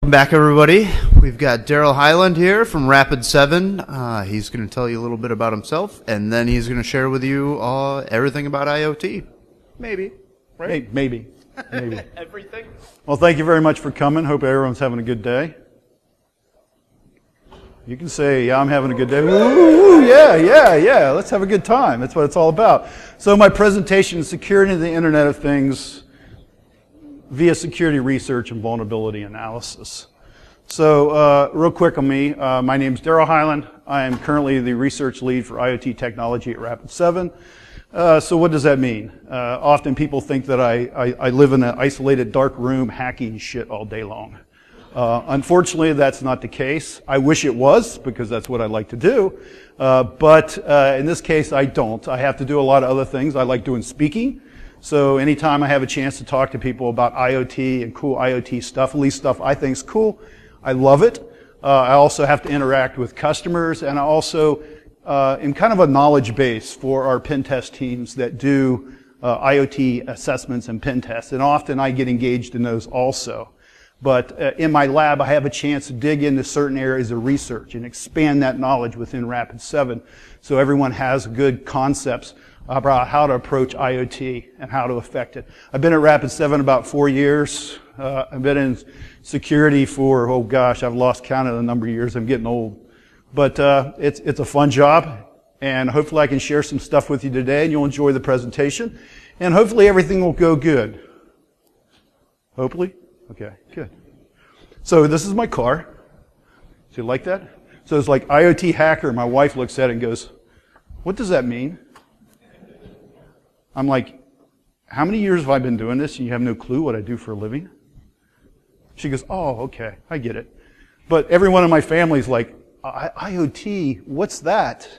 Welcome back, everybody. We've got Daryl Hyland here from Rapid7. He's going to tell you a little bit about himself, and then he's going to share with you everything about IoT. Maybe. Right? Maybe. Everything? Well, thank you very much for coming. Hope everyone's having a good day. You can say, yeah, I'm having a good day. Ooh, yeah. Let's have a good time. That's what it's all about. So my presentation is Security of the Internet of Things via Security Research and Vulnerability Analysis. So real quick on me, my name's Daryl Hyland. I am currently the research lead for IoT technology at Rapid7. So what does that mean? Often people think that I live in an isolated dark room hacking shit all day long. Unfortunately, that's not the case. I wish it was, because that's what I like to do. But in this case, I don't. I have to do a lot of other things. I like doing speaking. So anytime I have a chance to talk to people about IoT and cool IoT stuff, at least stuff I think is cool, I love it. I also have to interact with customers, and I also am kind of a knowledge base for our pen test teams that do IoT assessments and pen tests, and often I get engaged in those also. But in my lab, I have a chance to dig into certain areas of research and expand that knowledge within Rapid7 so everyone has good concepts about how to approach IoT and how to affect it. I've been at Rapid7 about 4 years. I've been in security for, oh gosh, I've lost count of the number of years. I'm getting old. But it's a fun job, and hopefully I can share some stuff with you today, and you'll enjoy the presentation. And hopefully everything will go good. Hopefully? Okay, good. So this is my car. So you like that? So it's like IoT hacker. My wife looks at it and goes, what does that mean? I'm like, how many years have I been doing this and you have no clue what I do for a living? She goes, oh, okay, I get it. But everyone in my family is like, IoT, what's that?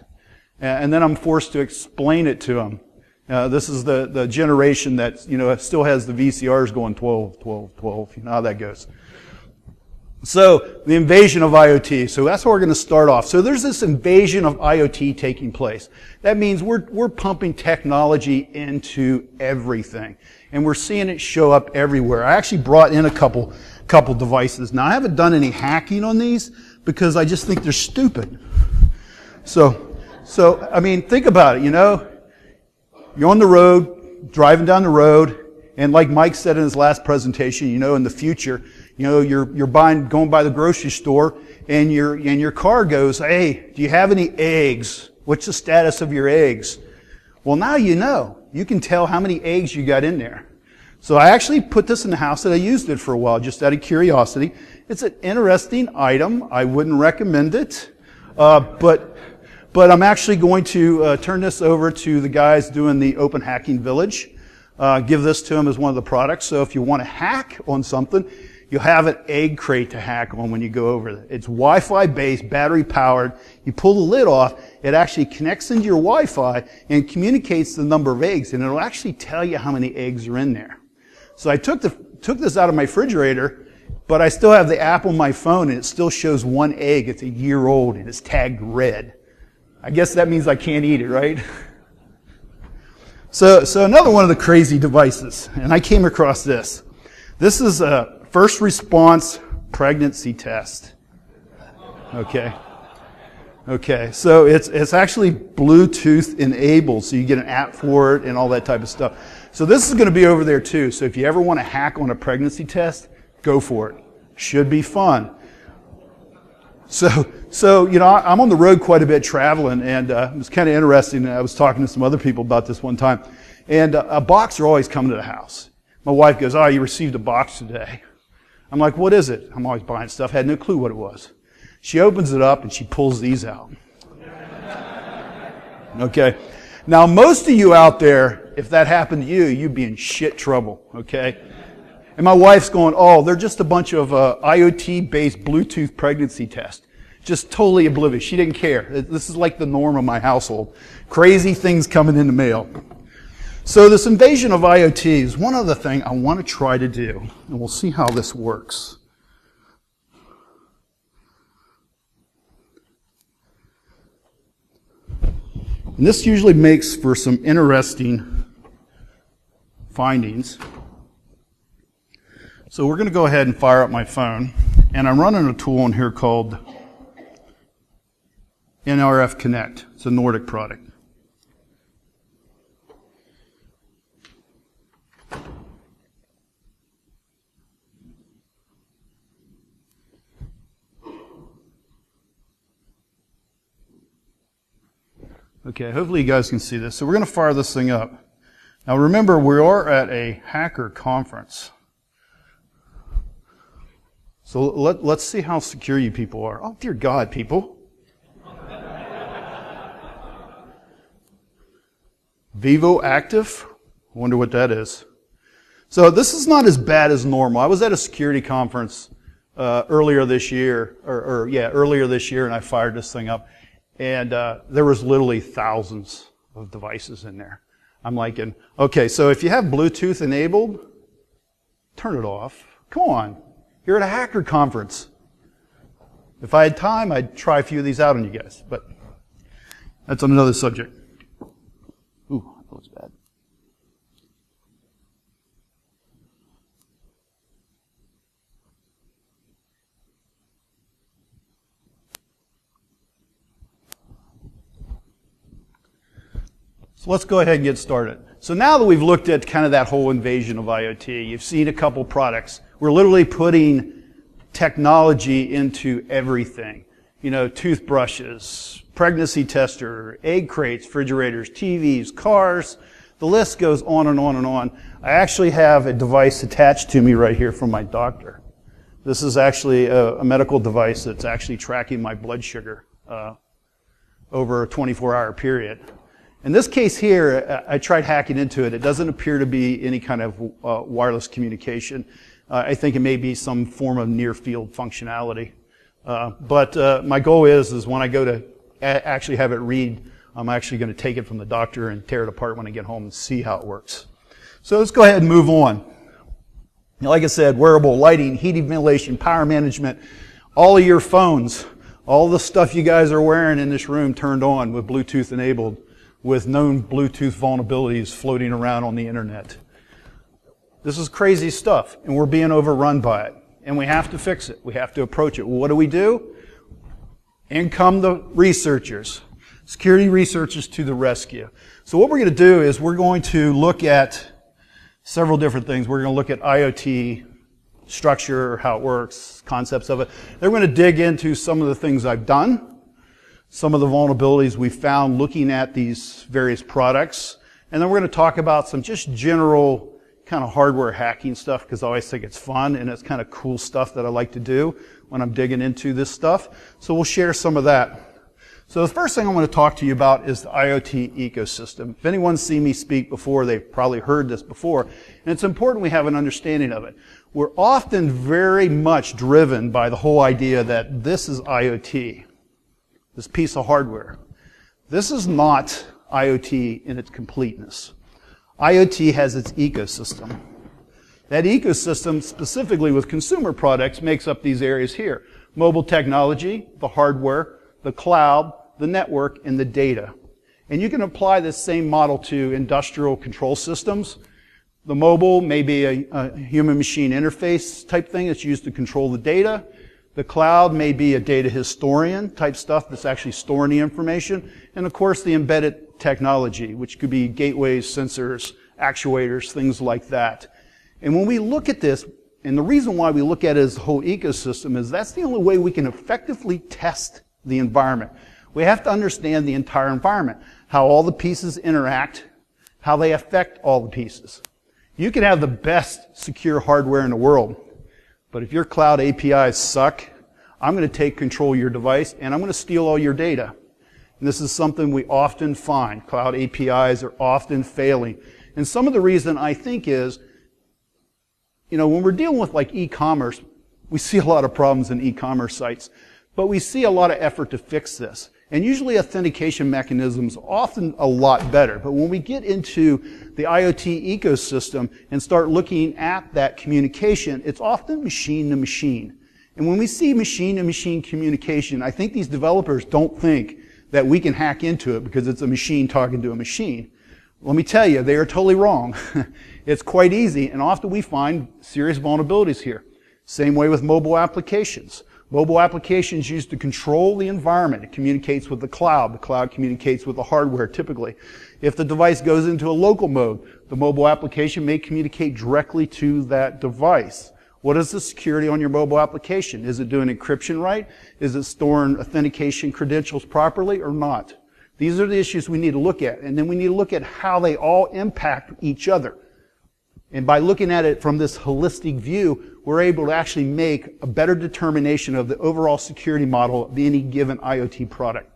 And then I'm forced to explain it to them. This is the generation that, still has the VCRs going 12, 12, 12. You know how that goes. So, the invasion of IoT. So that's where we're going to start off. So there's this invasion of IoT taking place. That means we're pumping technology into everything. And we're seeing it show up everywhere. I actually brought in a couple devices. Now, I haven't done any hacking on these because I just think they're stupid. So I mean, think about it, You're on the road, driving down the road, and like Mike said in his last presentation, in the future, you're going by the grocery store, and your car goes, hey, do you have any eggs? What's the status of your eggs? Well, now you know. You can tell how many eggs you got in there. So I actually put this in the house, and I used it for a while, just out of curiosity. It's an interesting item. I wouldn't recommend it, but I'm actually going to turn this over to the guys doing the Open Hacking Village. Give this to them as one of the products. So if you want to hack on something, you'll have an egg crate to hack on when you go over there. It's Wi-Fi based, battery powered. You pull the lid off, it actually connects into your Wi-Fi and communicates the number of eggs, and it'll actually tell you how many eggs are in there. So I took this out of my refrigerator, but I still have the app on my phone, and it still shows one egg. It's a year old, and it's tagged red. I guess that means I can't eat it, right? So another one of the crazy devices, and I came across this. This is a first response pregnancy test. Okay, so it's actually Bluetooth enabled, so you get an app for it and all that type of stuff. So this is going to be over there too, so if you ever want to hack on a pregnancy test, go for it. Should be fun. So I'm on the road quite a bit traveling, and it was kind of interesting. I was talking to some other people about this one time, and a box are always coming to the house. My wife goes, oh, you received a box today. I'm like, what is it? I'm always buying stuff. Had no clue what it was. She opens it up, and she pulls these out. Okay. Now, most of you out there, if that happened to you, you'd be in shit trouble, okay? And my wife's going, oh, they're just a bunch of IoT-based Bluetooth pregnancy tests. Just totally oblivious. She didn't care. This is like the norm of my household. Crazy things coming in the mail. So this invasion of IoT is one other thing I want to try to do, and we'll see how this works. And this usually makes for some interesting findings. So we're going to go ahead and fire up my phone. And I'm running a tool in here called NRF Connect. It's a Nordic product. Okay, hopefully you guys can see this. So we're going to fire this thing up. Now remember, we are at a hacker conference. So let's see how secure you people are. Oh, dear God, people. Vivo Active? I wonder what that is. So this is not as bad as normal. I was at a security conference earlier this year, earlier this year, and I fired this thing up. And there was literally thousands of devices in there. I'm like, okay, so if you have Bluetooth enabled, turn it off. Come on. You're at a hacker conference. If I had time, I'd try a few of these out on you guys. But that's on another subject. Ooh, that looks bad. So let's go ahead and get started. So now that we've looked at kind of that whole invasion of IoT, you've seen a couple products. We're literally putting technology into everything. You know, toothbrushes, pregnancy tester, egg crates, refrigerators, TVs, cars. The list goes on and on and on. I actually have a device attached to me right here from my doctor. This is actually a medical device that's actually tracking my blood sugar over a 24-hour period. In this case here, I tried hacking into it. It doesn't appear to be any kind of wireless communication. I think it may be some form of near-field functionality. But my goal is when I go to actually have it read, I'm actually going to take it from the doctor and tear it apart when I get home and see how it works. So let's go ahead and move on. Now, like I said, wearable lighting, heating, ventilation, power management, all of your phones, all the stuff you guys are wearing in this room turned on with Bluetooth enabled, with known Bluetooth vulnerabilities floating around on the internet. This is crazy stuff, and we're being overrun by it. And we have to fix it. We have to approach it. Well, what do? In come the researchers. Security researchers to the rescue. So what we're going to do is we're going to look at several different things. We're going to look at IoT structure, how it works, concepts of it. Then we're going to dig into some of the things I've done, some of the vulnerabilities we found looking at these various products. And then we're going to talk about some just general kind of hardware hacking stuff, because I always think it's fun and it's kind of cool stuff that I like to do when I'm digging into this stuff. So we'll share some of that. So the first thing I want to talk to you about is the IoT ecosystem. If anyone's seen me speak before, they've probably heard this before. And it's important we have an understanding of it. We're often very much driven by the whole idea that this is IoT, this piece of hardware. This is not IoT in its completeness. IoT has its ecosystem. That ecosystem, specifically with consumer products, makes up these areas here. Mobile technology, the hardware, the cloud, the network, and the data. And you can apply this same model to industrial control systems. The mobile may be a human-machine interface type thing that's used to control the data. The cloud may be a data historian type stuff that's actually storing the information. And of course, the embedded technology, which could be gateways, sensors, actuators, things like that. And when we look at this, and the reason why we look at it as the whole ecosystem is that's the only way we can effectively test the environment. We have to understand the entire environment, how all the pieces interact, how they affect all the pieces. You can have the best secure hardware in the world, but if your cloud APIs suck, I'm going to take control of your device and I'm going to steal all your data. And this is something we often find. Cloud APIs are often failing. And some of the reason I think is, you know, when we're dealing with like e-commerce, we see a lot of problems in e-commerce sites, but we see a lot of effort to fix this. And usually authentication mechanisms are often a lot better. But when we get into the IoT ecosystem and start looking at that communication, it's often machine to machine. And when we see machine to machine communication, I think these developers don't think that we can hack into it because it's a machine talking to a machine. Let me tell you, they are totally wrong. It's quite easy, and often we find serious vulnerabilities here. Same way with mobile applications. Mobile applications used to control the environment. It communicates with the cloud communicates with the hardware typically. If the device goes into a local mode, the mobile application may communicate directly to that device. What is the security on your mobile application? Is it doing encryption right? Is it storing authentication credentials properly or not? These are the issues we need to look at. And then we need to look at how they all impact each other. And by looking at it from this holistic view, we're able to actually make a better determination of the overall security model of any given IoT product.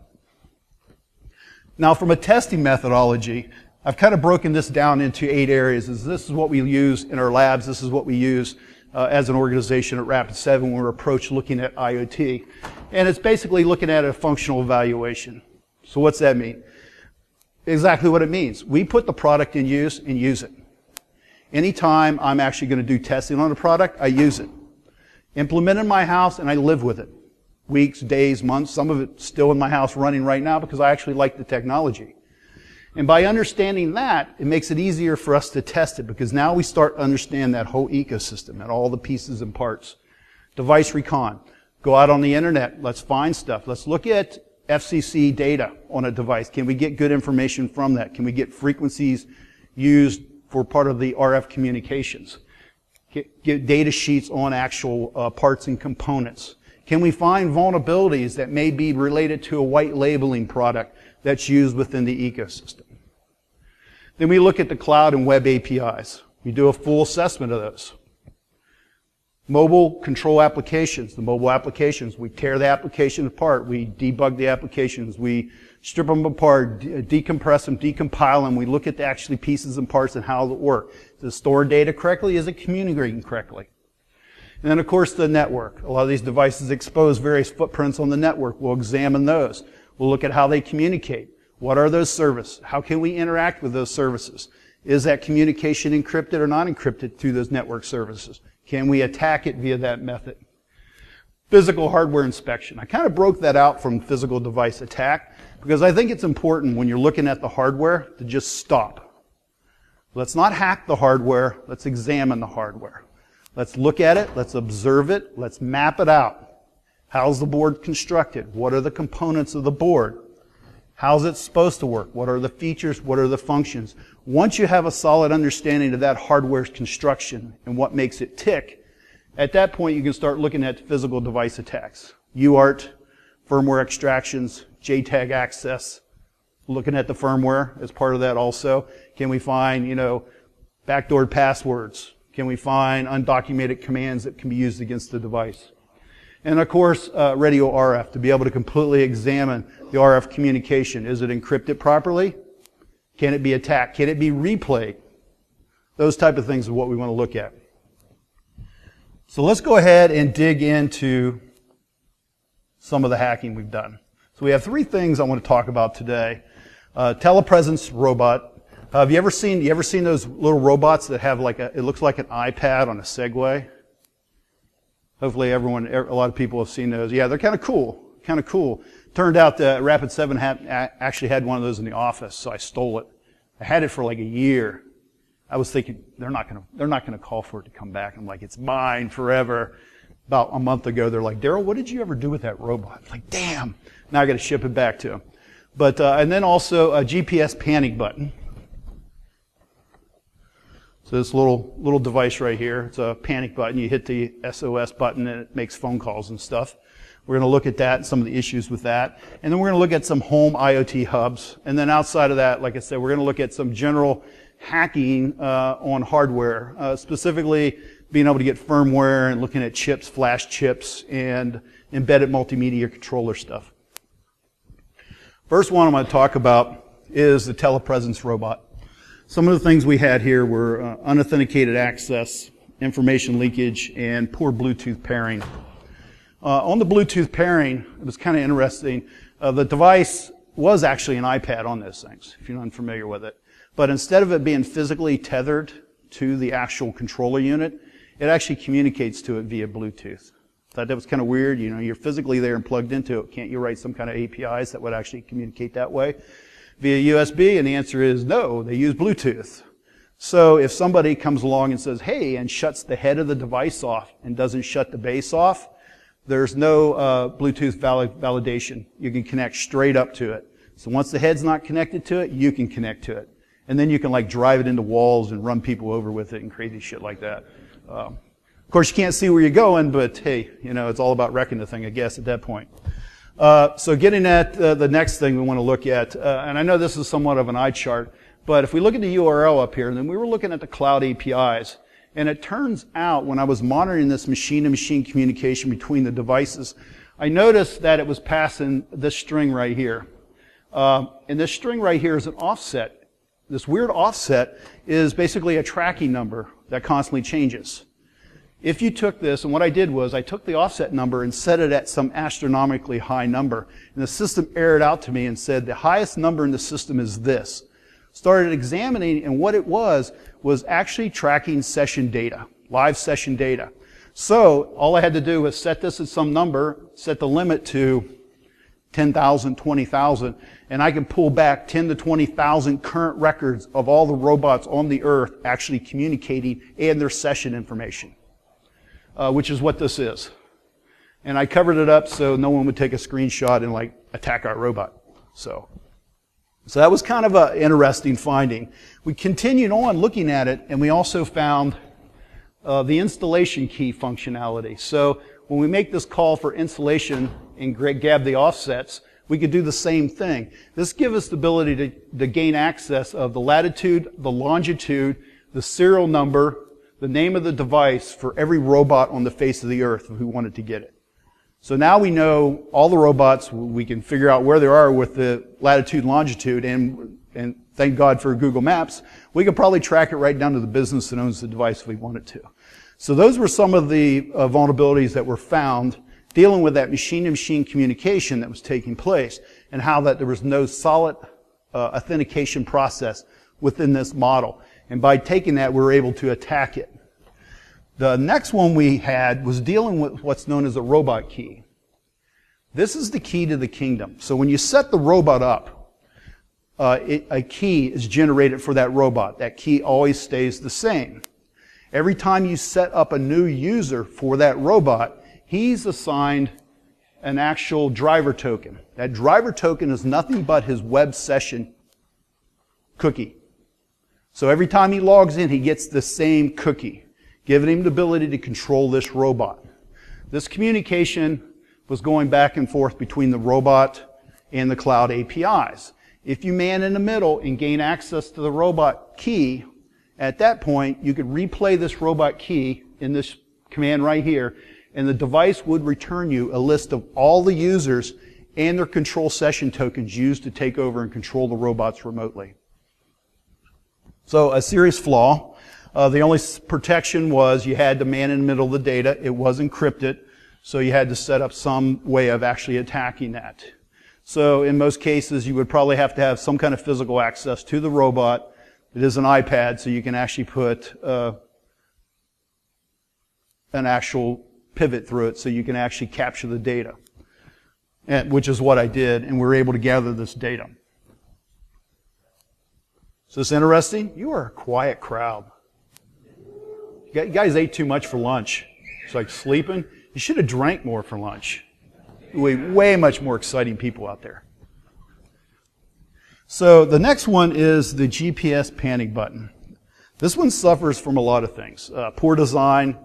Now, from a testing methodology, I've kind of broken this down into 8 areas. This is what we use in our labs. This is what we use as an organization at Rapid7 when we're approached looking at IoT. And it's basically looking at a functional evaluation. So what's that mean? Exactly what it means. We put the product in use and use it. Anytime I'm actually going to do testing on a product, I use it. Implement it in my house and I live with it. Weeks, days, months, some of it's still in my house running right now because I actually like the technology. And by understanding that, it makes it easier for us to test it because now we start to understand that whole ecosystem and all the pieces and parts. Device recon. Go out on the internet. Let's find stuff. Let's look at FCC data on a device. Can we get good information from that? Can we get frequencies used for part of the RF communications? Get data sheets on actual parts and components. Can we find vulnerabilities that may be related to a white labeling product that's used within the ecosystem? Then we look at the cloud and web APIs. We do a full assessment of those. Mobile control applications. The mobile applications, we tear the application apart. We debug the applications. We strip them apart, decompress them, decompile them. We look at the actually pieces and parts and how they work. Does it store data correctly? Is it communicating correctly? And then, of course, the network. A lot of these devices expose various footprints on the network. We'll examine those. We'll look at how they communicate. What are those services? How can we interact with those services? Is that communication encrypted or not encrypted through those network services? Can we attack it via that method? Physical hardware inspection. I kind of broke that out from physical device attack because I think it's important when you're looking at the hardware to just stop. Let's not hack the hardware. Let's examine the hardware. Let's look at it. Let's observe it. Let's map it out. How's the board constructed? What are the components of the board? How's it supposed to work? What are the features? What are the functions? Once you have a solid understanding of that hardware's construction and what makes it tick, at that point you can start looking at physical device attacks. UART, firmware extractions, JTAG access, looking at the firmware as part of that also. Can we find, backdoor passwords? Can we find undocumented commands that can be used against the device? And of course, radio RF, to be able to completely examine the RF communication. Is it encrypted properly? Can it be attacked? Can it be replayed? Those type of things are what we want to look at. So let's go ahead and dig into some of the hacking we've done. So we have 3 things I want to talk about today. Telepresence robot. Have you ever seen those little robots that have it looks like an iPad on a Segway? Hopefully a lot of people have seen those. Yeah, they're kind of cool. Turned out that Rapid7 actually had one of those in the office, so I stole it. I had it for like a year. I was thinking, they're not gonna call for it to come back. I'm like, it's mine forever. About a month ago, they're like, Daryl, what did you ever do with that robot? I'm like, damn. Now I gotta ship it back to them. But, and then also a GPS panic button. So this little device right here, it's a panic button. You hit the SOS button and it makes phone calls and stuff. We're going to look at that and some of the issues with that. And then we're going to look at some home IoT hubs. And then outside of that, like I said, we're going to look at some general hacking on hardware, specifically being able to get firmware and looking at chips, flash chips, and embedded multimedia controller stuff. First one I'm going to talk about is the telepresence robot. Some of the things we had here were unauthenticated access, information leakage, and poor Bluetooth pairing. On the Bluetooth pairing, it was kind of interesting. The device was actually an iPad on those things, if you're unfamiliar with it. But instead of it being physically tethered to the actual controller unit, it actually communicates to it via Bluetooth. Thought that was kind of weird. You're physically there and plugged into it. Can't you write some kind of APIs that would actually communicate that way via USB? And the answer is no, they use Bluetooth. So if somebody comes along and says, hey, and shuts the head of the device off and doesn't shut the base off, there's no Bluetooth validation. You can connect straight up to it. So once the head's not connected to it, you can connect to it. And then you can like drive it into walls and run people over with it and crazy shit like that. Of course, you can't see where you're going, but hey, it's all about wrecking the thing, I guess, at that point. So getting at the next thing we want to look at, and I know this is somewhat of an eye chart, but if we look at the URL up here, then we were looking at the cloud APIs. And it turns out when I was monitoring this machine-to-machine communication between the devices, I noticed that it was passing this string right here. And this string right here is an offset. This weird offset is basically a tracking number that constantly changes. If you took this, and what I did was I took the offset number and set it at some astronomically high number, and the system errored out to me and said the highest number in the system is this. Started examining, and what it was actually tracking session data, live session data. So all I had to do was set this at some number, set the limit to 10,000, 20,000, and I can pull back 10 to 20,000 current records of all the robots on the earth actually communicating and their session information, which is what this is. And I covered it up so no one would take a screenshot and like attack our robot. So that was kind of an interesting finding. We continued on looking at it, and we also found the installation key functionality. So when we make this call for installation and grab the offsets, we could do the same thing. This gives us the ability to gain access of the latitude, the longitude, the serial number, the name of the device for every robot on the face of the earth if we wanted to get it. So now we know all the robots, we can figure out where they are with the latitude, longitude, and thank God for Google Maps, we could probably track it right down to the business that owns the device if we wanted to. So those were some of the vulnerabilities that were found dealing with that machine-to-machine communication that was taking place and how that there was no solid authentication process within this model. And by taking that, we were able to attack it. The next one we had was dealing with what's known as a robot key. This is the key to the kingdom. So when you set the robot up, a key is generated for that robot. That key always stays the same. Every time you set up a new user for that robot, he's assigned an actual driver token. That driver token is nothing but his web session cookie. So every time he logs in, he gets the same cookie, giving him the ability to control this robot. This communication was going back and forth between the robot and the cloud APIs. If you man in the middle and gain access to the robot key, at that point, you could replay this robot key in this command right here, and the device would return you a list of all the users and their control session tokens used to take over and control the robots remotely. So a serious flaw. The only protection was you had to man in the middle of the data. It was encrypted, so you had to set up some way of actually attacking that. So in most cases, you would probably have to have some kind of physical access to the robot. It is an iPad, so you can actually put an actual pivot through it so you can actually capture the data, which is what I did, and we were able to gather this data. Is this interesting? You are a quiet crowd. You guys ate too much for lunch. It's like sleeping. You should have drank more for lunch. Way much more exciting people out there. So the next one is the GPS panic button. This one suffers from a lot of things. Poor design,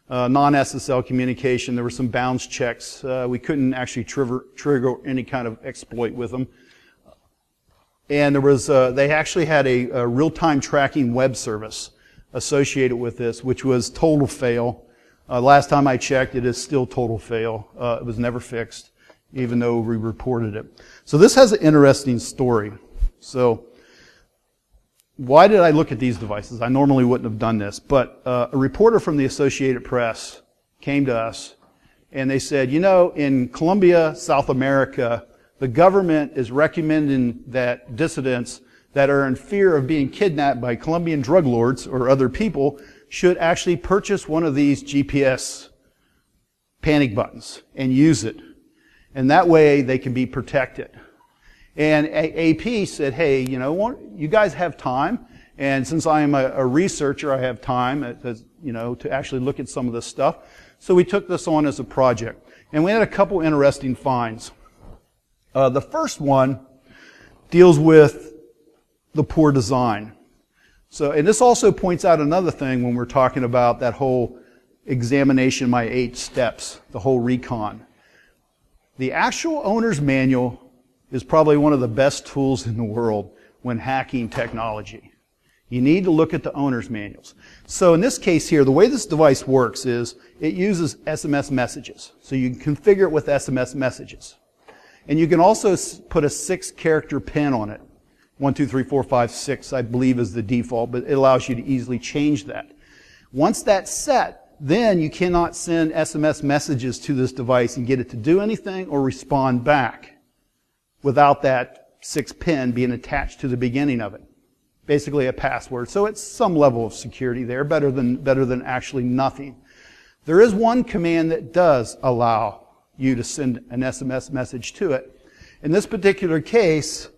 non-SSL communication. There were some bounds checks. We couldn't actually trigger any kind of exploit with them. And there was, they actually had a real-time tracking web service associated with this, which was total fail. Last time I checked, it is still total fail. It was never fixed, even though we reported it. So this has an interesting story. So why did I look at these devices? I normally wouldn't have done this, but a reporter from the Associated Press came to us, and they said, you know, in Colombia, South America, the government is recommending that dissidents that are in fear of being kidnapped by Colombian drug lords or other people should actually purchase one of these GPS panic buttons and use it. And that way they can be protected. And AP said, hey, you know, you guys have time, And since I am a researcher, I have time, to actually look at some of this stuff. So we took this on as a project. And we had a couple interesting finds. The first one deals with the poor design. So, and this also points out another thing when we're talking about that whole examination, my 8 steps, the whole recon. The actual owner's manual is probably one of the best tools in the world when hacking technology. You need to look at the owner's manuals. So in this case here, the way this device works is it uses SMS messages. So you can configure it with SMS messages. And you can also put a 6-character PIN on it. 1, 2, 3, 4, 5, 6, I believe is the default, but it allows you to easily change that. Once that's set, then you cannot send SMS messages to this device and get it to do anything or respond back without that 6 PIN being attached to the beginning of it. Basically a password. So it's some level of security there, better than actually nothing. There is one command that does allow you to send an SMS message to it. In this particular case,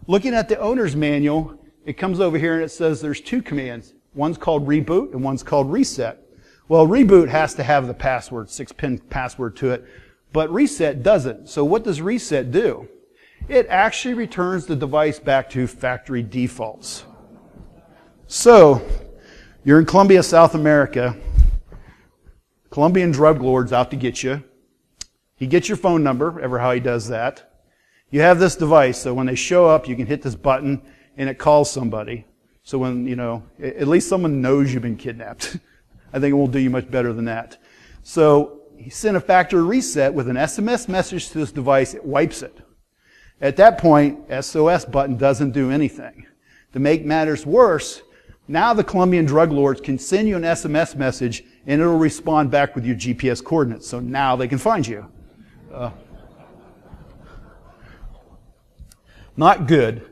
looking at the owner's manual, it comes over here and it says there's 2 commands. One's called reboot and one's called reset. Well, reboot has to have the password, 6-pin password to it, but reset doesn't. So what does reset do? It actually returns the device back to factory defaults. So, you're in Colombia, South America. Colombian drug lord's out to get you. He gets your phone number, ever how he does that. You have this device, so when they show up, you can hit this button and it calls somebody. So when, at least someone knows you've been kidnapped. I think it won't do you much better than that. So he sent a factory reset with an SMS message to this device. It wipes it. At that point, SOS button doesn't do anything. To make matters worse, now the Colombian drug lords can send you an SMS message and it'll respond back with your GPS coordinates. So now they can find you. Not good.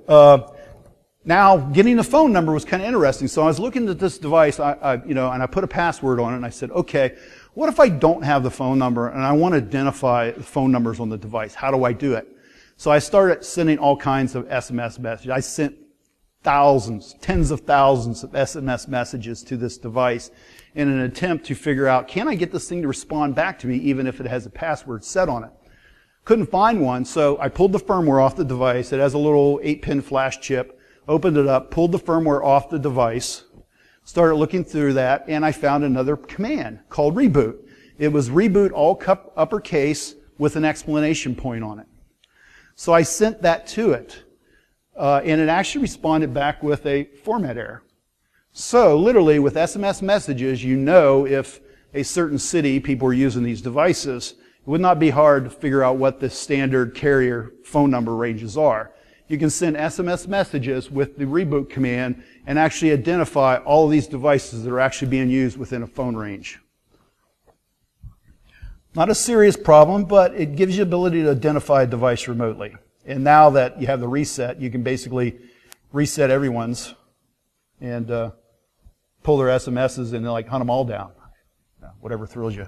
Now, getting a phone number was kind of interesting. So I was looking at this device, and I put a password on it, and I said, okay, what if I don't have the phone number, and I want to identify the phone numbers on the device? How do I do it? So I started sending all kinds of SMS messages. I sent thousands, tens of thousands of SMS messages to this device in an attempt to figure out, can I get this thing to respond back to me even if it has a password set on it? Couldn't find one, so I pulled the firmware off the device. It has a little 8-pin flash chip. Opened it up, pulled the firmware off the device, started looking through that, and I found another command called reboot. It was reboot all uppercase with an exclamation point on it. So I sent that to it, and it actually responded back with a format error. So literally with SMS messages, you know if a certain city people are using these devices, it would not be hard to figure out what the standard carrier phone number ranges are. You can send SMS messages with the reboot command and actually identify all of these devices that are actually being used within a phone range. Not a serious problem, but it gives you the ability to identify a device remotely. And now that you have the reset, you can basically reset everyone's and pull their SMSs and hunt them all down. Whatever thrills you.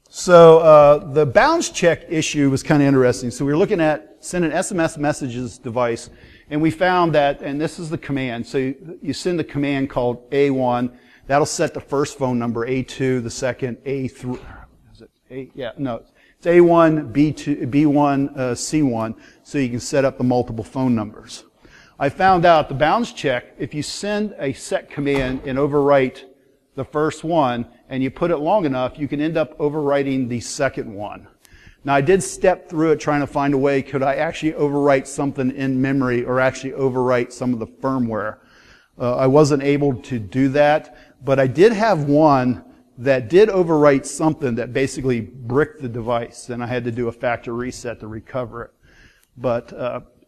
So the bounds check issue was kind of interesting. So we were looking at sending SMS messages device, and we found that, and this is the command. So you send the command called A1. That'll set the first phone number, A2, the second, A3. Is it A? Yeah, no. It's A1, B2, B1, C1, so you can set up the multiple phone numbers. I found out the bounds check, if you send a set command and overwrite the first one, and you put it long enough, you can end up overwriting the second one. Now, I did step through it trying to find a way, could I actually overwrite something in memory or actually overwrite some of the firmware? I wasn't able to do that, but I did have one that did overwrite something that basically bricked the device, and I had to do a factory reset to recover it. But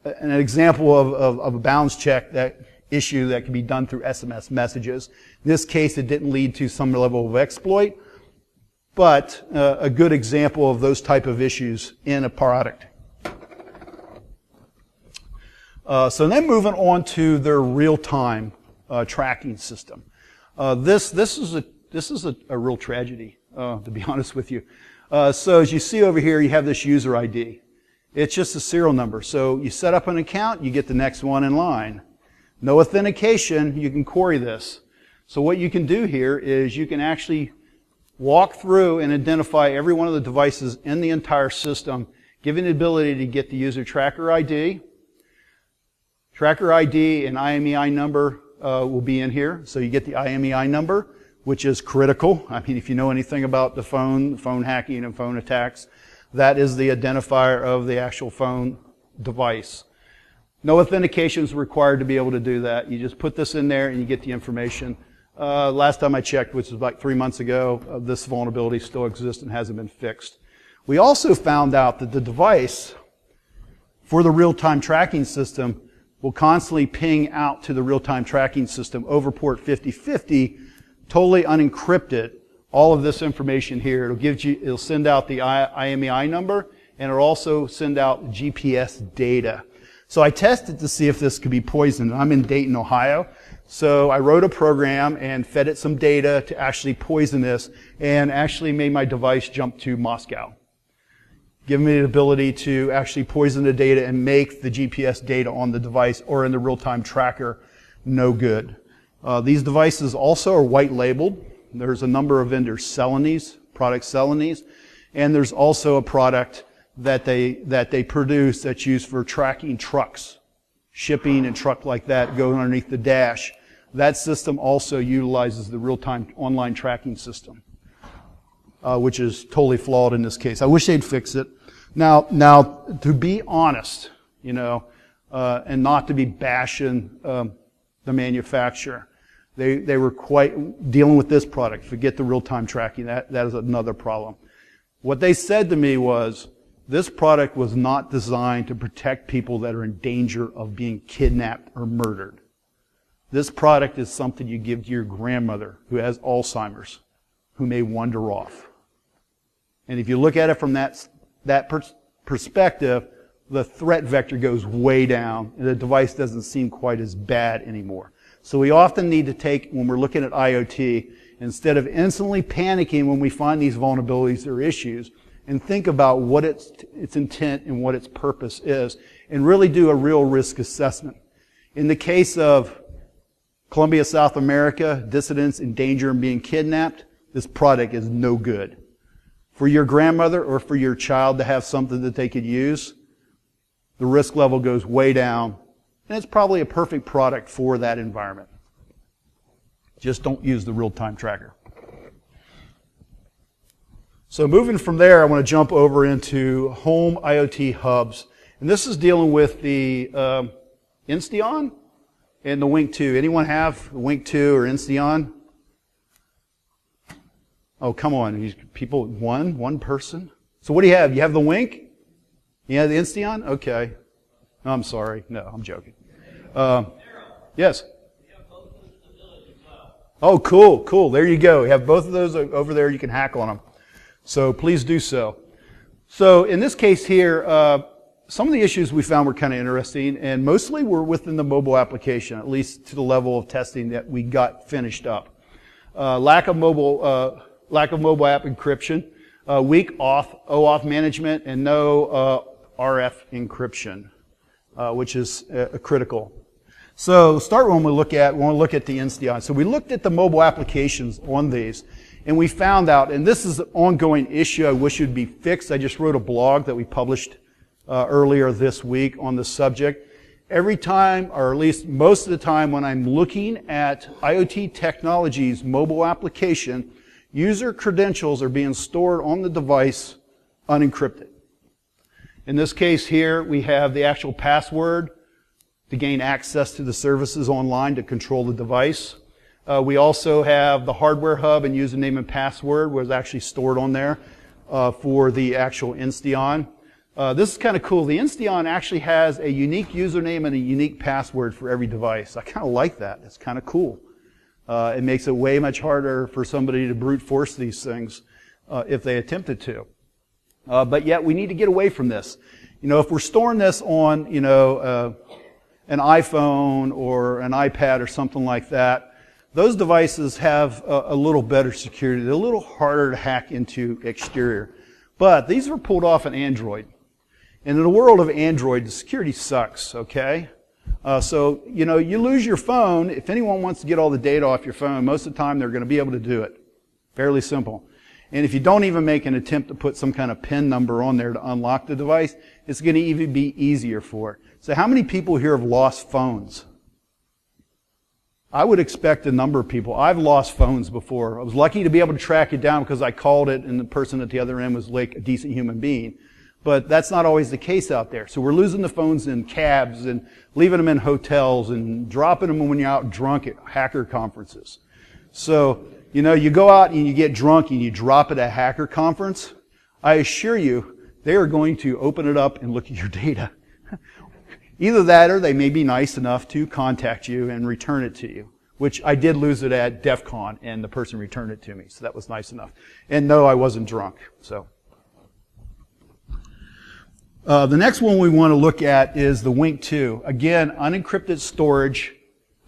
an example of a bounds check issue that can be done through SMS messages. In this case, it didn't lead to some level of exploit, but a good example of those type of issues in a product. So then moving on to their real-time tracking system. This is a real tragedy, to be honest with you. So as you see over here, you have this user ID. It's just a serial number. So you set up an account, you get the next one in line. No authentication, you can query this. So what you can do here is you can actually walk through and identify every one of the devices in the entire system, giving the ability to get the user tracker ID. Tracker ID and IMEI number will be in here. So you get the IMEI number, which is critical. I mean, if you know anything about the phone hacking and phone attacks, that is the identifier of the actual phone device. No authentication is required to be able to do that. You just put this in there and you get the information. Last time I checked, which was like 3 months ago, this vulnerability still exists and hasn't been fixed. We also found out that the device for the real-time tracking system will constantly ping out to the real-time tracking system over port 5050, totally unencrypted. All of this information here, it'll send out the IMEI number, and it'll also send out GPS data. So I tested to see if this could be poisoned. I'm in Dayton, Ohio. So I wrote a program and fed it some data to actually poison this, and actually made my device jump to Moscow, giving me the ability to actually poison the data and make the GPS data on the device or in the real-time tracker no good. These devices also are white labeled. There's a number of vendors selling these, products selling these, and there's also a product that they produce that's used for tracking trucks, shipping and truck like that, go underneath the dash. That system also utilizes the real-time online tracking system, which is totally flawed in this case. I wish they'd fix it. Now, to be honest, and not to be bashing the manufacturer, they were quite dealing with this product. Forget the real-time tracking. That is another problem. What they said to me was, this product was not designed to protect people that are in danger of being kidnapped or murdered. This product is something you give to your grandmother who has Alzheimer's, who may wander off. And if you look at it from that perspective, the threat vector goes way down, and the device doesn't seem quite as bad anymore. So we often need to take, when we're looking at IoT, instead of instantly panicking when we find these vulnerabilities or issues, and think about what its intent and what its purpose is, and really do a real risk assessment. In the case of Colombia, South America, dissidents in danger of being kidnapped, this product is no good. For your grandmother or for your child to have something that they could use, the risk level goes way down, and it's probably a perfect product for that environment. Just don't use the real-time tracker. So moving from there, I want to jump over into home IoT hubs. And this is dealing with the Insteon and the Wink 2. Anyone have the Wink 2 or Insteon? Oh, come on. These people, one person? So what do you have? You have the Wink? You have the Insteon? Okay. No, I'm sorry. No, I'm joking. Yes? Oh, cool. There you go. You have both of those over there. You can hack on them. So please do so. So in this case here, some of the issues we found were kind of interesting, and mostly were within the mobile application, at least to the level of testing that we got finished up. Lack of mobile app encryption, weak OAuth management, and no RF encryption, which is critical. So start when we want to look at the Insteon. So we looked at the mobile applications on these, and we found out, and this is an ongoing issue I wish would be fixed. I just wrote a blog that we published earlier this week on the subject. Every time, or at least most of the time when I'm looking at IoT Technologies mobile application, user credentials are being stored on the device unencrypted. In this case here, we have the actual password to gain access to the services online to control the device. We also have the hardware hub and username and password was actually stored on there for the actual Insteon. This is kind of cool. The Insteon actually has a unique username and a unique password for every device. I kind of like that. It's kind of cool. It makes it way much harder for somebody to brute force these things if they attempted to. But yet we need to get away from this. If we're storing this on, an iPhone or an iPad or something like that, those devices have a little better security. They're a little harder to hack into exterior. But these were pulled off an Android. And in the world of Android, the security sucks, okay? So, you know, you lose your phone. If anyone wants to get all the data off your phone, most of the time they're going to be able to do it. Fairly simple. And if you don't even make an attempt to put some kind of PIN number on there to unlock the device, it's going to even be easier for it. So how many people here have lost phones? I would expect a number of people. I've lost phones before. I was lucky to be able to track it down because I called it and the person at the other end was like a decent human being. But that's not always the case out there. So we're losing the phones in cabs and leaving them in hotels and dropping them when you're out drunk at hacker conferences. So, you know, you go out and you get drunk and you drop it at a hacker conference. I assure you, they are going to open it up and look at your data. Either that or they may be nice enough to contact you and return it to you, which I did lose it at DEF CON and the person returned it to me, so that was nice enough. And no, I wasn't drunk. So the next one we want to look at is the Wink 2. Again, unencrypted storage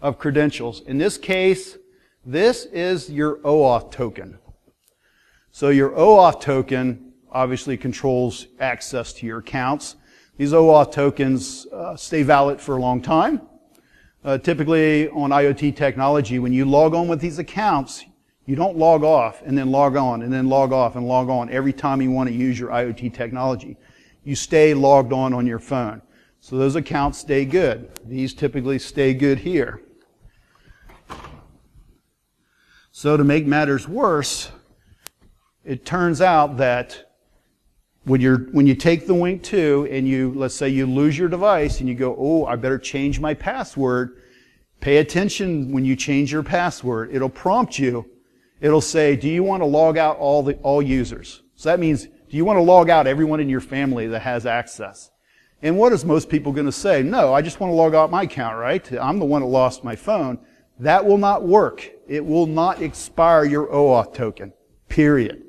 of credentials. In this case, this is your OAuth token. So your OAuth token obviously controls access to your accounts. These OAuth tokens stay valid for a long time. Typically on IoT technology, when you log on with these accounts, you don't log off and then log on and then log off and log on every time you want to use your IoT technology. You stay logged on your phone. So those accounts stay good. These typically stay good here. So to make matters worse, it turns out that when you take the Wink 2 and let's say you lose your device and you go, oh, I better change my password, pay attention when you change your password. It'll prompt you. It'll say, do you want to log out all users? So that means, do you want to log out everyone in your family that has access? And what is most people going to say? No, I just want to log out my account, right? I'm the one that lost my phone. That will not work. It will not expire your OAuth token, period.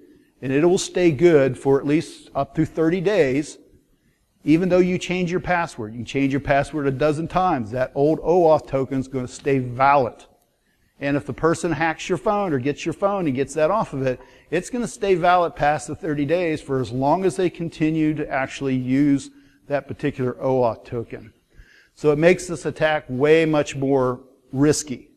And it will stay good for at least up to 30 days, even though you change your password. You change your password a dozen times. That old OAuth token is going to stay valid. And if the person hacks your phone or gets your phone and gets that off of it, it's going to stay valid past the 30 days for as long as they continue to actually use that particular OAuth token. So it makes this attack way much more risky.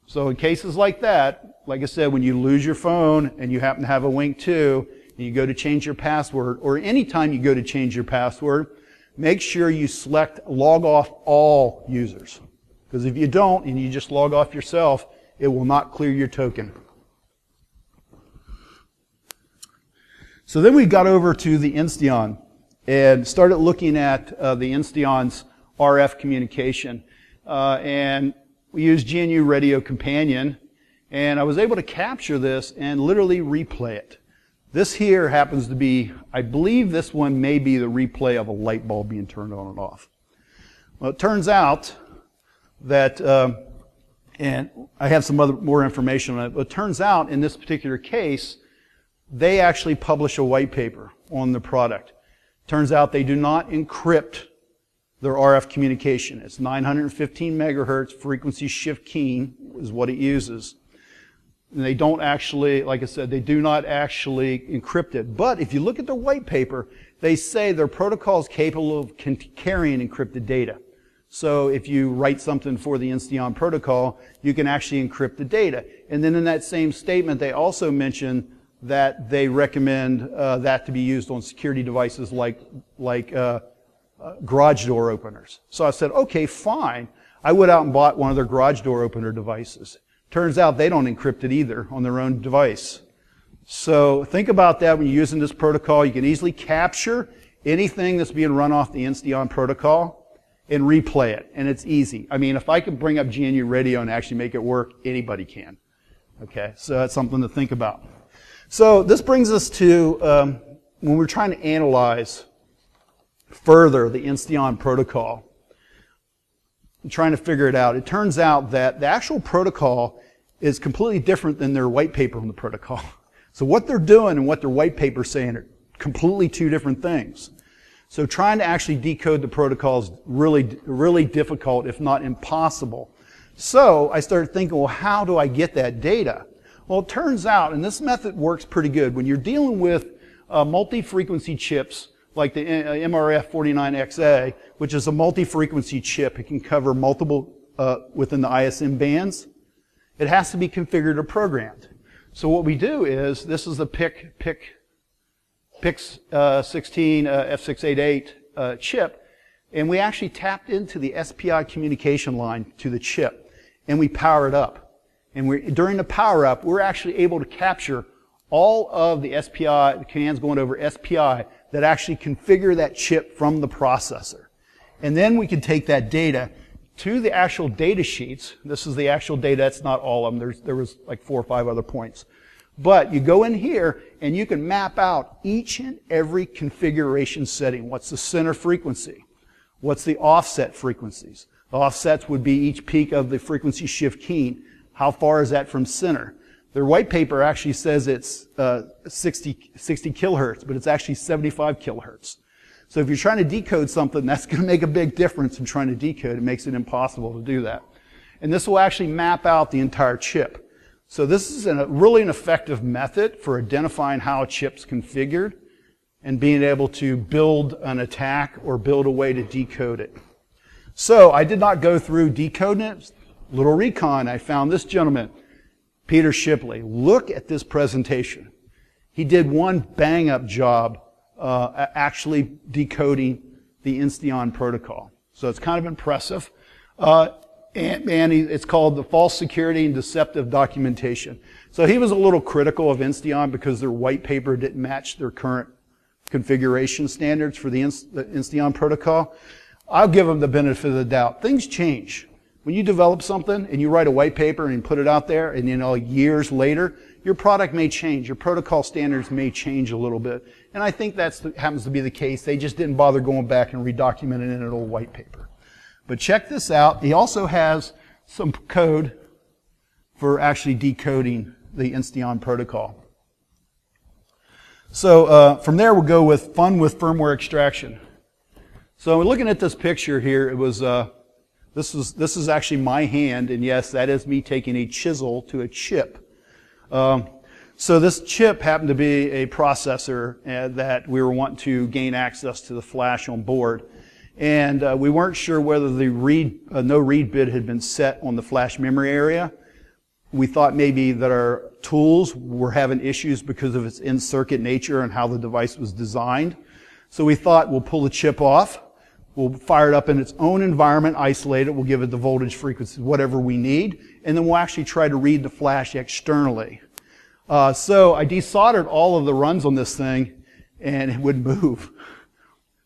So in cases like that, like I said, when you lose your phone and you happen to have a Wink 2 and you go to change your password, or anytime you go to change your password, make sure you select log off all users. Because if you don't and you just log off yourself, it will not clear your token. So then we got over to the Insteon and started looking at the Insteon's RF communication. And we used GNU Radio Companion, and I was able to capture this and literally replay it. This here happens to be, I believe this one may be the replay of a light bulb being turned on and off. Well, it turns out that, and I have some more information on it, but it turns out in this particular case, they actually publish a white paper on the product. Turns out they do not encrypt their RF communication. It's 915 megahertz frequency shift keying is what it uses. And they don't actually, like I said, they do not actually encrypt it. But if you look at the white paper, they say their protocol is capable of carrying encrypted data. So if you write something for the Insteon protocol, you can actually encrypt the data. And then in that same statement, they also mention that they recommend that to be used on security devices like garage door openers. So I said, okay, fine. I went out and bought one of their garage door opener devices. Turns out they don't encrypt it either on their own device. So think about that when you're using this protocol. You can easily capture anything that's being run off the Insteon protocol and replay it. And it's easy. I mean, if I can bring up GNU Radio and actually make it work, anybody can. Okay, so that's something to think about. So this brings us to when we're trying to analyze further the Insteon protocol, I'm trying to figure it out. It turns out that the actual protocol is completely different than their white paper on the protocol. So what they're doing and what their white paper is saying are completely two different things. So trying to actually decode the protocol is really, really difficult, if not impossible. So I started thinking, well, how do I get that data? Well, it turns out, and this method works pretty good, when you're dealing with multi-frequency chips like the MRF49XA, which is a multi-frequency chip. It can cover multiple within the ISM bands. It has to be configured or programmed. So what we do is, this is the PIC16 F688 chip, and we actually tapped into the SPI communication line to the chip, and we power it up. And during the power up, we're actually able to capture all of the SPI, the commands going over SPI that actually configure that chip from the processor. And then we can take that data to the actual data sheets. This is the actual data. That's not all of them. There was like 4 or 5 other points. But you go in here and you can map out each and every configuration setting. What's the center frequency? What's the offset frequencies? The offsets would be each peak of the frequency shift key. How far is that from center? Their white paper actually says it's 60 kilohertz, but it's actually 75 kilohertz. So if you're trying to decode something, that's going to make a big difference in trying to decode. It makes it impossible to do that. And this will actually map out the entire chip. So this is really an effective method for identifying how a chip's configured and being able to build an attack or build a way to decode it. So I did not go through decoding it. Little recon, I found this gentleman, Peter Shipley. Look at this presentation. He did one bang-up job actually decoding the Insteon protocol. So it's kind of impressive. It's called the false security and deceptive documentation. So he was a little critical of Insteon because their white paper didn't match their current configuration standards for the Insteon protocol. I'll give him the benefit of the doubt. Things change. When you develop something and you write a white paper and put it out there, and years later, your product may change. Your protocol standards may change a little bit. And I think that happens to be the case. They just didn't bother going back and redocumenting it in an old white paper. But check this out. He also has some code for actually decoding the Insteon protocol. So from there, we'll go with fun with firmware extraction. So looking at this picture here, it was this is actually my hand, and yes, that is me taking a chisel to a chip. So this chip happened to be a processor that we were wanting to gain access to the flash on board. And we weren't sure whether the no read bit had been set on the flash memory area. We thought maybe that our tools were having issues because of its in-circuit nature and how the device was designed. So we thought we'll pull the chip off, we'll fire it up in its own environment, isolate it, we'll give it the voltage frequency, whatever we need, and then we'll actually try to read the flash externally. So I desoldered all of the runs on this thing, and it wouldn't move.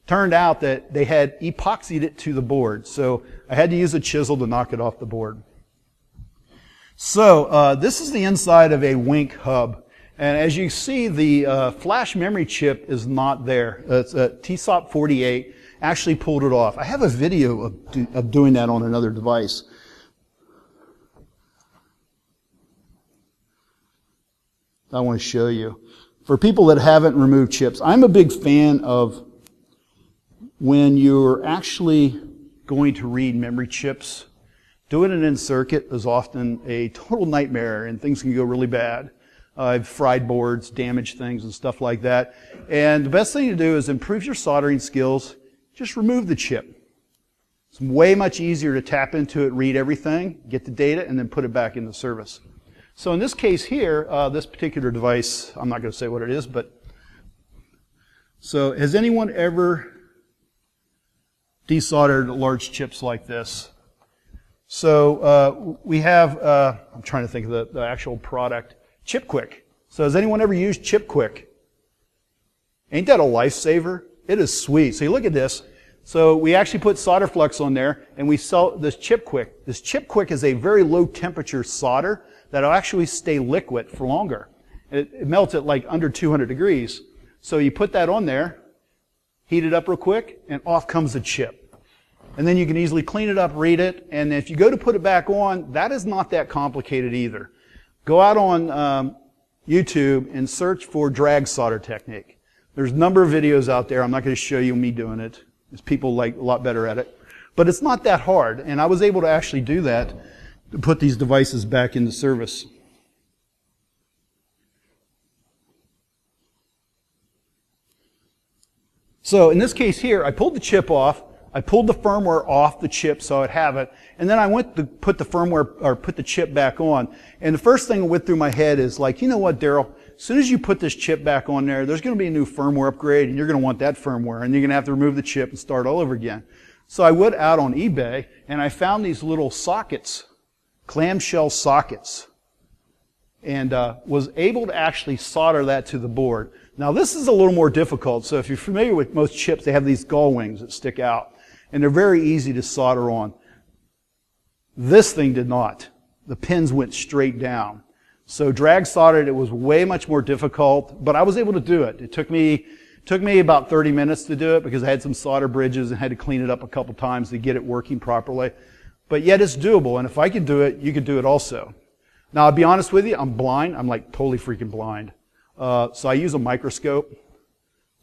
Turned out that they had epoxied it to the board, so I had to use a chisel to knock it off the board. So this is the inside of a Wink hub, and as you see, the flash memory chip is not there. It's a TSOP48. Actually pulled it off. I have a video of doing that on another device. I want to show you. For people that haven't removed chips, I'm a big fan of when you're actually going to read memory chips, doing it in circuit is often a total nightmare and things can go really bad. I've fried boards, damaged things and stuff like that. And the best thing to do is improve your soldering skills. Just remove the chip. It's way much easier to tap into it, read everything, get the data, and then put it back into service. So in this case here, this particular device, I'm not going to say what it is, but so has anyone ever desoldered large chips like this? So we have, I'm trying to think of the actual product, ChipQuick. So has anyone ever used ChipQuick? Ain't that a lifesaver? It is sweet. So you look at this. So we actually put solder flux on there, and we sell this ChipQuick. This ChipQuick is a very low temperature solder that'll actually stay liquid for longer. It melts at like under 200 degrees. So you put that on there, heat it up real quick, and off comes the chip. And then you can easily clean it up, read it, and if you go to put it back on, that is not that complicated either. Go out on YouTube and search for drag solder technique. There's a number of videos out there. I'm not going to show you me doing it. There's people like a lot better at it. But it's not that hard, and I was able to actually do that to put these devices back into service. So in this case here, I pulled the chip off, I pulled the firmware off the chip so I'd have it, and then I went to put the firmware, or put the chip back on. And the first thing that went through my head is like, you know what, Daryl, as soon as you put this chip back on there's going to be a new firmware upgrade, and you're going to want that firmware, and you're going to have to remove the chip and start all over again. So I went out on eBay, and I found these little sockets, clamshell sockets, and was able to actually solder that to the board. Now this is a little more difficult, so if you're familiar with most chips, they have these gull wings that stick out, and they're very easy to solder on. This thing did not. The pins went straight down. So drag soldered, it was way much more difficult, but I was able to do it. It took me about 30 minutes to do it because I had some solder bridges and had to clean it up a couple times to get it working properly. But yet it's doable, and if I could do it, you could do it also. Now, I'll be honest with you, I'm blind. I'm like totally freaking blind. So I use a microscope.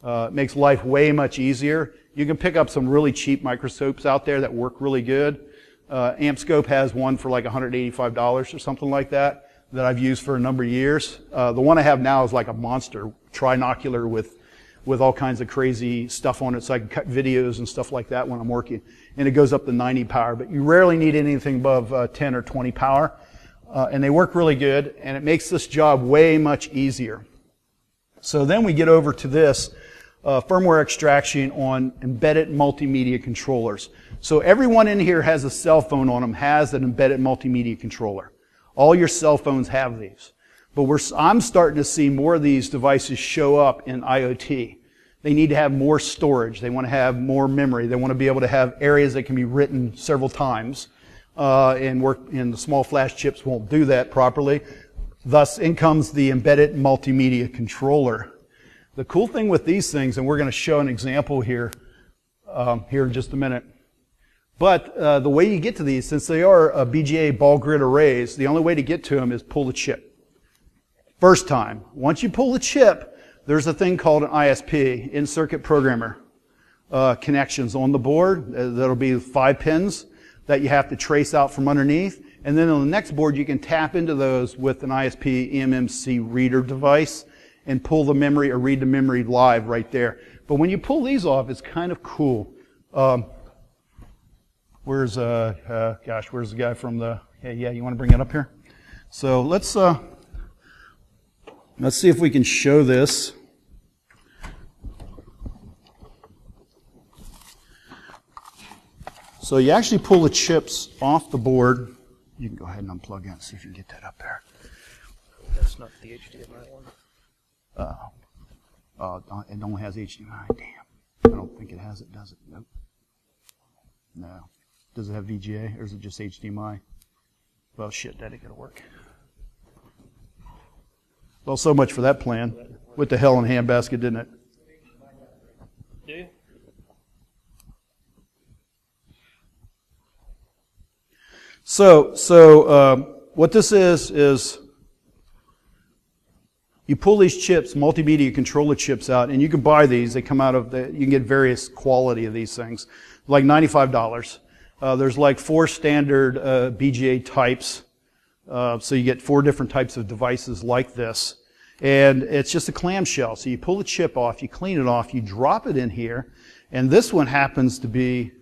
It makes life way much easier. You can pick up some really cheap microscopes out there that work really good. AmpScope has one for like $185 or something like that I've used for a number of years. The one I have now is like a monster, trinocular with all kinds of crazy stuff on it, so I can cut videos and stuff like that when I'm working. And it goes up to 90 power, but you rarely need anything above 10 or 20 power. And they work really good, and it makes this job way much easier. So then we get over to this firmware extraction on embedded multimedia controllers. So everyone in here has a cell phone on them, has an embedded multimedia controller. All your cell phones have these. But I'm starting to see more of these devices show up in IoT. They need to have more storage. They want to have more memory. They want to be able to have areas that can be written several times. And the small flash chips won't do that properly. Thus, in comes the embedded multimedia controller. The cool thing with these things, and we're going to show an example here in just a minute. But the way you get to these, since they are BGA ball grid arrays, the only way to get to them is pull the chip. First time. Once you pull the chip, there's a thing called an ISP, in-circuit programmer connections on the board. That'll be 5 pins that you have to trace out from underneath. And then on the next board, you can tap into those with an ISP eMMC reader device and pull the memory or read the memory live right there. But when you pull these off, it's kind of cool. Where's the guy from the, yeah, you want to bring it up here? So let's see if we can show this. So you actually pull the chips off the board. You can go ahead and unplug it and see if you can get that up there. That's not the HDMI one. It only has HDMI. Damn. I don't think it has it, does it? Nope. No. Does it have VGA or is it just HDMI? Well, shit, that ain't gonna work. Well, so much for that plan. What the hell in a handbasket, didn't it? Do you? So what this is you pull these chips, multimedia controller chips out, and you can buy these. They come out of you can get various quality of these things, like $95. There's like 4 standard BGA types, so you get 4 different types of devices like this, and it's just a clamshell. So you pull the chip off, you clean it off, you drop it in here, and this one happens to be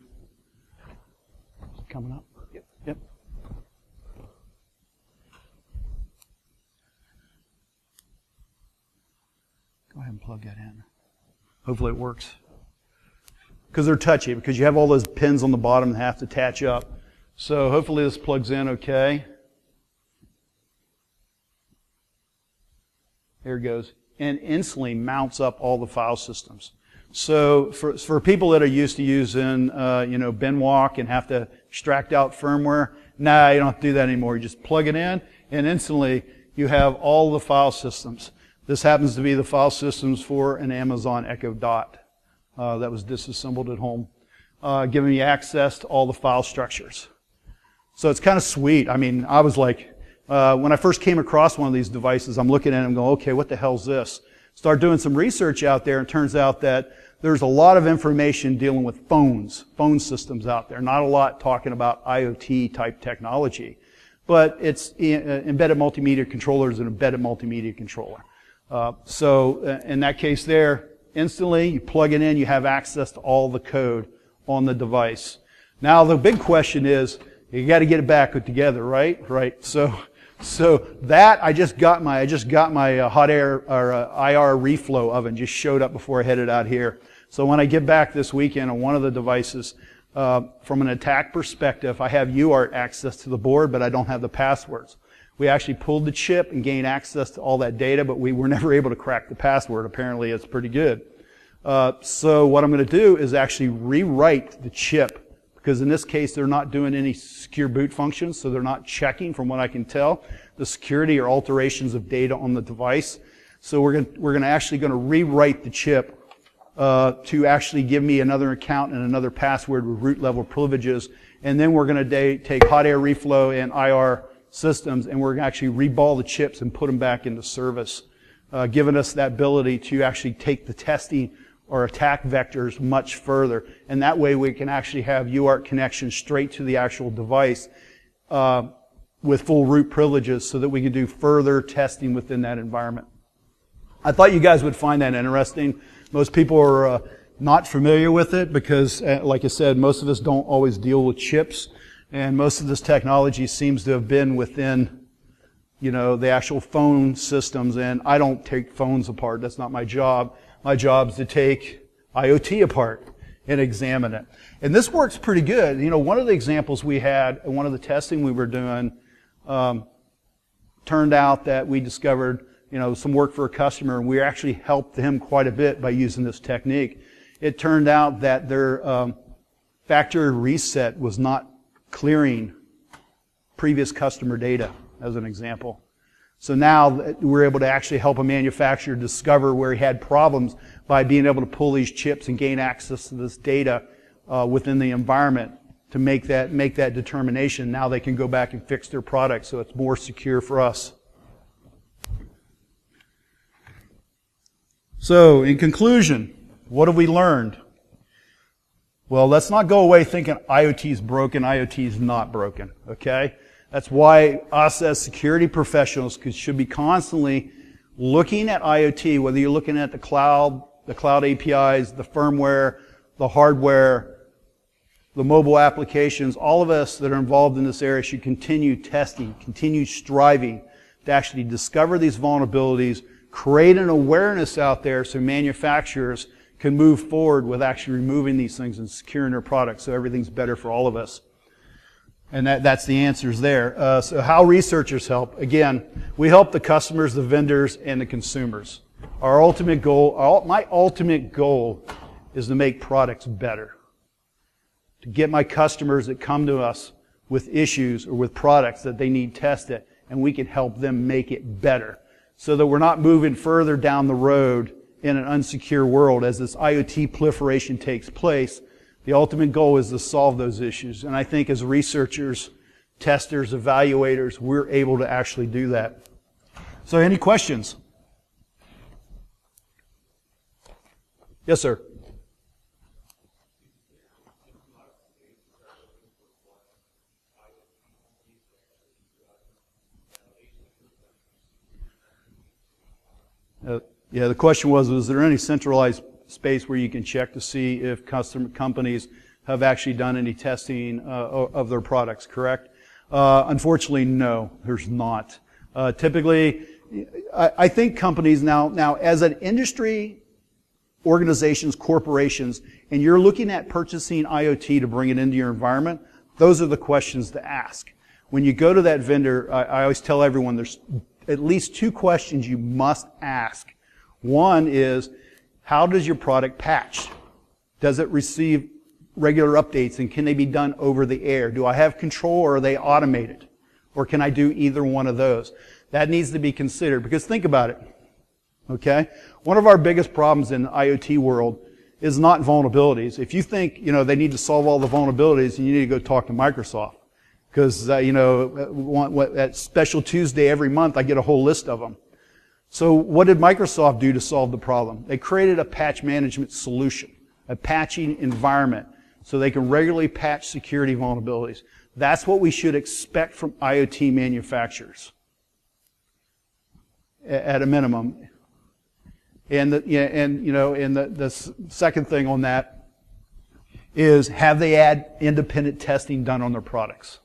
coming up. Yep. Go ahead and plug that in. Hopefully it works. Because they're touchy, because you have all those pins on the bottom that have to attach up. So hopefully this plugs in okay. There it goes. And instantly mounts up all the file systems. So for people that are used to using Benwalk and have to extract out firmware, nah, you don't have to do that anymore. You just plug it in, and instantly you have all the file systems. This happens to be the file systems for an Amazon Echo Dot that was disassembled at home, giving you access to all the file structures. So it's kind of sweet. I mean, I was like, when I first came across one of these devices, I'm looking at it and going, okay, what the hell's this? Start doing some research out there, and it turns out that there's a lot of information dealing with phone systems out there. Not a lot talking about IoT type technology. But it's embedded multimedia controller is an embedded multimedia controller. So in that case there, instantly, you plug it in, you have access to all the code on the device. Now the big question is, you got to get it back together, right? Right. So that I just got my hot air or IR reflow oven just showed up before I headed out here. So when I get back this weekend on one of the devices, from an attack perspective, I have UART access to the board, but I don't have the passwords. We actually pulled the chip and gained access to all that data, but we were never able to crack the password. Apparently, it's pretty good. So what I'm going to do is actually rewrite the chip, because in this case, they're not doing any secure boot functions, so they're not checking, from what I can tell, the security or alterations of data on the device. So we're actually going to rewrite the chip to actually give me another account and another password with root level privileges, and then we're going to take hot air reflow and IR systems, and we're going to actually reball the chips and put them back into service, giving us that ability to actually take the testing or attack vectors much further. And that way we can actually have UART connection straight to the actual device with full root privileges so that we can do further testing within that environment. I thought you guys would find that interesting. Most people are not familiar with it because, like I said, most of us don't always deal with chips. And most of this technology seems to have been within, the actual phone systems. And I don't take phones apart. That's not my job. My job is to take IoT apart and examine it. And this works pretty good. One of the examples we had, and one of the testing we were doing, turned out that we discovered, some work for a customer, and we actually helped them quite a bit by using this technique. It turned out that their factory reset was not clearing previous customer data, as an example. So now we're able to actually help a manufacturer discover where he had problems by being able to pull these chips and gain access to this data within the environment to make that determination. Now they can go back and fix their product so it's more secure for us. So, in conclusion, what have we learned? Well, let's not go away thinking IoT is broken, IoT is not broken, okay? That's why us as security professionals should be constantly looking at IoT, whether you're looking at the cloud APIs, the firmware, the hardware, the mobile applications. All of us that are involved in this area should continue testing, continue striving to actually discover these vulnerabilities, create an awareness out there so manufacturers can move forward with actually removing these things and securing their products so everything's better for all of us. And that's the answers there. So how researchers help. Again, we help the customers, the vendors, and the consumers. Our ultimate goal, my ultimate goal is to make products better. To get my customers that come to us with issues or with products that they need tested, and we can help them make it better. So that we're not moving further down the road in an unsecure world as this IoT proliferation takes place. The ultimate goal is to solve those issues. And I think as researchers, testers, evaluators, we're able to actually do that. So any questions? Yes, sir. Yeah, the question was there any centralized space where you can check to see if companies have actually done any testing of their products, correct? Unfortunately, no, there's not. Typically, I think companies now as an industry, organizations, corporations, and you're looking at purchasing IoT to bring it into your environment, those are the questions to ask. When you go to that vendor, I always tell everyone there's at least two questions you must ask. One is, how does your product patch? Does it receive regular updates, and can they be done over the air? Do I have control, or are they automated? Or can I do either one of those? That needs to be considered, because think about it. Okay? One of our biggest problems in the IoT world is not vulnerabilities. If you think, they need to solve all the vulnerabilities, you need to go talk to Microsoft. Because, at Special Tuesday every month, I get a whole list of them. So what did Microsoft do to solve the problem? They created a patch management solution, a patching environment, so they can regularly patch security vulnerabilities. That's what we should expect from IoT manufacturers, at a minimum. And the second thing on that is, have they had independent testing done on their products?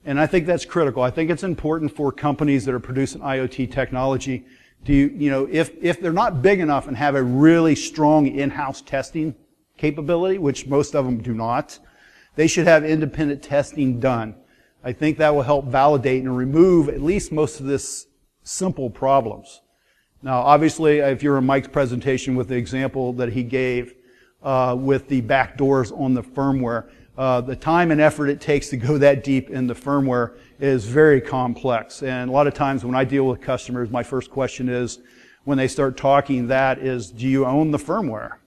And I think that's critical. I think it's important for companies that are producing IoT technology to, if they're not big enough and have a really strong in-house testing capability, which most of them do not, they should have independent testing done. I think that will help validate and remove at least most of this simple problems. Now, obviously, if you're in Mike's presentation with the example that he gave with the back doors on the firmware, the time and effort it takes to go that deep in the firmware is very complex. And a lot of times when I deal with customers, my first question is, when they start talking, that is, do you own the firmware?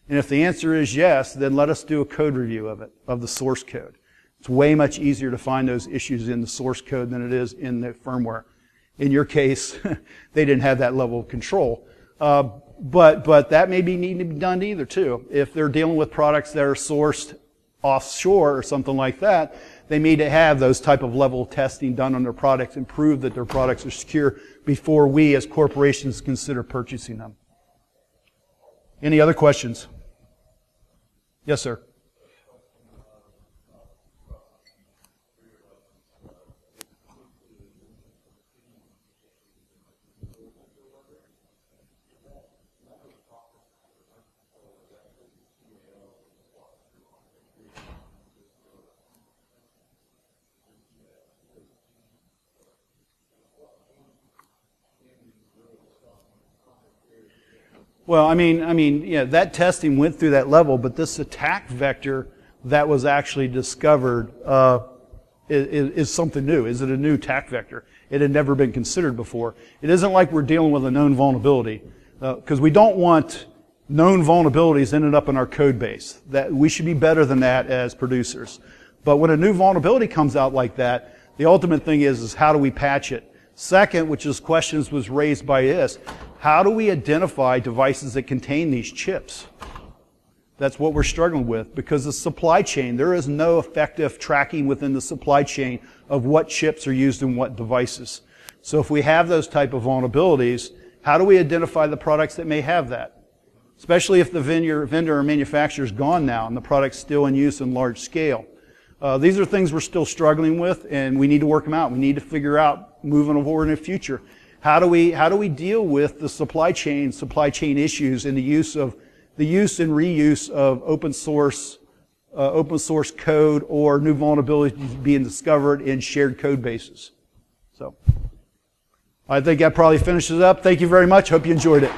And if the answer is yes, then let us do a code review of it, of the source code. It's way much easier to find those issues in the source code than it is in the firmware. In your case, they didn't have that level of control. But that may be needing to be done either too. If they're dealing with products that are sourced offshore or something like that, they need to have those type of level of testing done on their products and prove that their products are secure before we as corporations consider purchasing them. Any other questions? Yes, sir. Well, I mean, yeah, that testing went through that level, but this attack vector that was actually discovered is something new. Is it a new attack vector? It had never been considered before. It isn't like we're dealing with a known vulnerability, because we don't want known vulnerabilities ended up in our code base. That we should be better than that as producers. But when a new vulnerability comes out like that, the ultimate thing is how do we patch it? Second, which is questions was raised by this, how do we identify devices that contain these chips? That's what we're struggling with, because the supply chain, there is no effective tracking within the supply chain of what chips are used in what devices. So if we have those type of vulnerabilities, how do we identify the products that may have that? Especially if the vendor or manufacturer is gone now and the product's still in use in large scale. These are things we're still struggling with, and we need to work them out. We need to figure out, moving forward in the future, how do we deal with the supply chain issues and the use and reuse of open source code or new vulnerabilities being discovered in shared code bases. So, I think that probably finishes up. Thank you very much. Hope you enjoyed it.